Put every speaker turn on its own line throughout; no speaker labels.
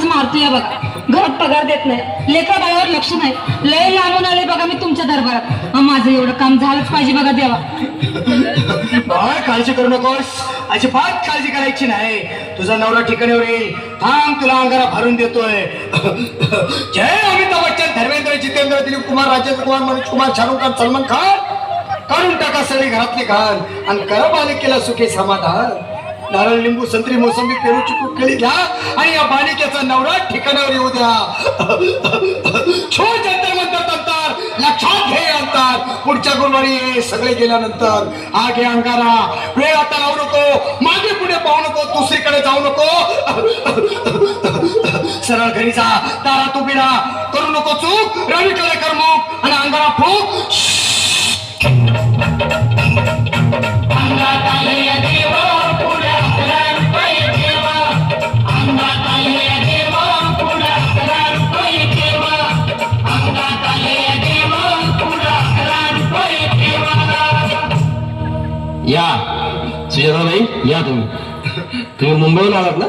रोज मारतोय बघा, घरात पगार देत नाही, लेकरा बाळावर लक्ष नाही, लय लांबून आले बघा मी तुमच्या दरबारात. माझं एवढं काम झालंच पाहिजे बघा देवा.
बाळ काळजी करू नकोस, अजिबात काळजी करायची नाही. तुझा नवरा ठिकाणीवर येईल. थांब, तुला अंगारा भरून देतोय. जय अमिताभ बच्चन, धर्मेंद्र, जितेंद्र, दिलीप कुमार, राजेंद्र कुमार, मनोज कुमार, शाहरुख खान, सलमान खान, काढून टाका सगळी घरातली घाण आणि करा बालिकेला सुखी समाधान. नारळ, लिंबू, संत्री, मोसंबी, पेरू, चिकू, केळी घ्या आणि या बालिकेचा नवरा ठिकाणावर येऊ द्या. छोट जंतर मंतर तंतर लक्षात घे अंतर. पुढच्या गुरुवारी सगळे गेल्यानंतर हा घे अंगारा. वेळ आता लावू नको, मागे पुढे पाहू नको, दुसरीकडे जाऊ नको. सरळ घरी जा, दारात उभी राहा, करू नको चूक, रवीकडे कर मुख आणि अंगारा फूक.
या सुजाताबाई, या तुम्ही मुंबईहून आलात ना?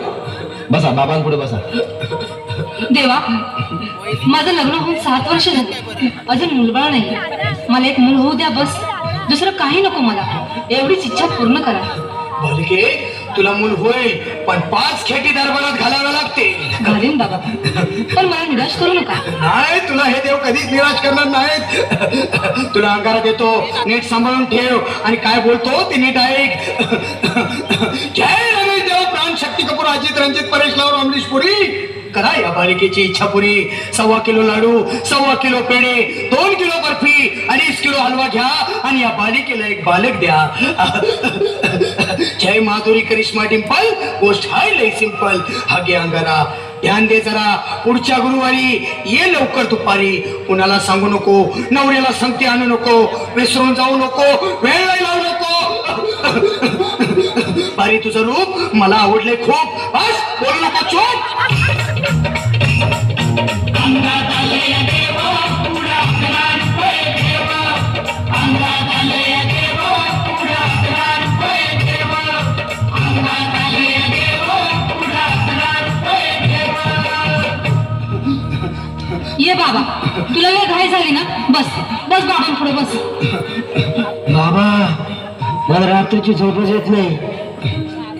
बसा, बाबांपुढे बसा.
देवा, माझं लग्न होऊन 7 वर्ष झाली, अजून मुलबाळ नाही. मला एक मूल होऊ द्या बस, दुसरं काही नको मला. एवढीच इच्छा पूर्ण करा.
बालिके, तुला मूल होईल, पण 5 खेटी दरबारात घालाव्या लागते.
घालीन बाबा, पण मला निराश करू नका.
नाही, तुला हे देव कधीच निराश करणार नाहीत. तुला अंगारा देतो, नीट सांभाळून ठेव आणि काय बोलतो ते नीट ऐक. जय रमेश देव, प्राण, शक्ती कपूर, अजित, रंजित, परेश लावर, अमरीश पुरी. करा या बालिकेची इच्छा पुरी. 1.25 किलो लाडू, 1.25 किलो पेढे, 2 किलो बर्फी, 2.5 किलो हलवा घ्या आणि या बालिकेला एक बालक द्या. जय माधुरी, करिश्मा, डिंपल, गोष्ट हाय लय सिंपल. हा घे अंगारा, ध्यान दे जरा. पुढच्या गुरुवारी ये लवकर दुपारी. कुणाला सांगू नको, नवऱ्याला संगती आणू नको, विसरून जाऊ नको, वेळ लावू नको. बारी, तुझं रूप मला आवडले खूप. बस, बोलू नको, चूप.
ये बाबा, तुला लय घाई झाली ना? बस बस बाबांपुढे बस.
बाबा, मला रात्रीची झोपच येत नाही.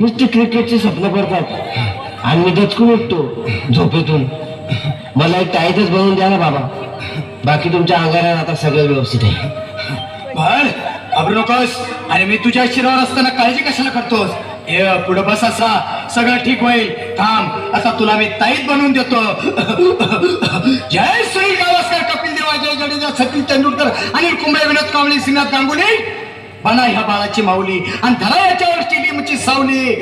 नुसती क्रिकेटची स्वप्न पडतात आणि मी दचकून उठतो झोपेतून. मला एक टाईटच बनवून द्या ना बाबा. बाकी तुमच्या अंगारात आता सगळं व्यवस्थित आहे.
बर, घाबरू नकोस. अरे मी तुझ्या शिरावर असताना काळजी कशाला करतोस? हे पुढे बस, असा सगळं ठीक होईल. थांब, आता तुला मी ताईत बनवून देतो. जय सुनील गावस्कर, कपिल देव, अजय जडेजा, सचिन तेंडुलकर, अनिल कुंबळे, विनोद कांबळे, श्रीनाथ गांगुली. बना ह्या बाळाची माऊली आणि धरा याच्यावर स्टेडियमची सावली.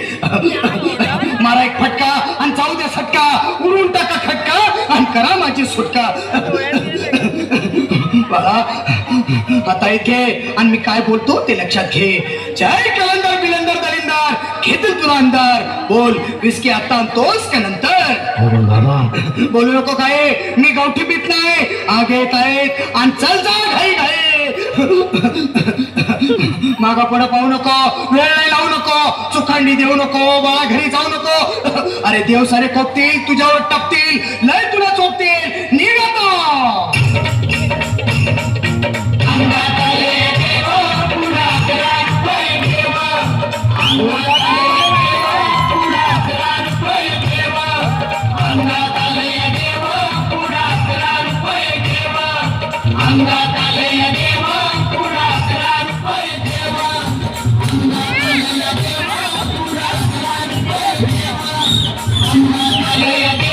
मारा एक फटका आणि जाऊ दे सटका, उडून टाका खटका आणि करा माझी सुटका. बाळा, आता इथे आणि मी काय बोलतो ते लक्षात घे. जय कलंदर, बिलंदर, दलिंदर, घेतील तुला अंधार. बोल, विस्की आता आणतोस का नंतर?
बाबा,
बोलू नको काय, मी गावठी बीत नाही. आगे येत आहेत आणि चल जा घाई घाई. मागा पुढे पाहू नको, वेळ नाही लावू नको, चुखांडी देऊ नको, बाळा घरी जाऊ नको. अरे देव सारे खोपतील, तुझ्यावर टपतील, लय तुला चोपतील. निघ आता.
Yeah.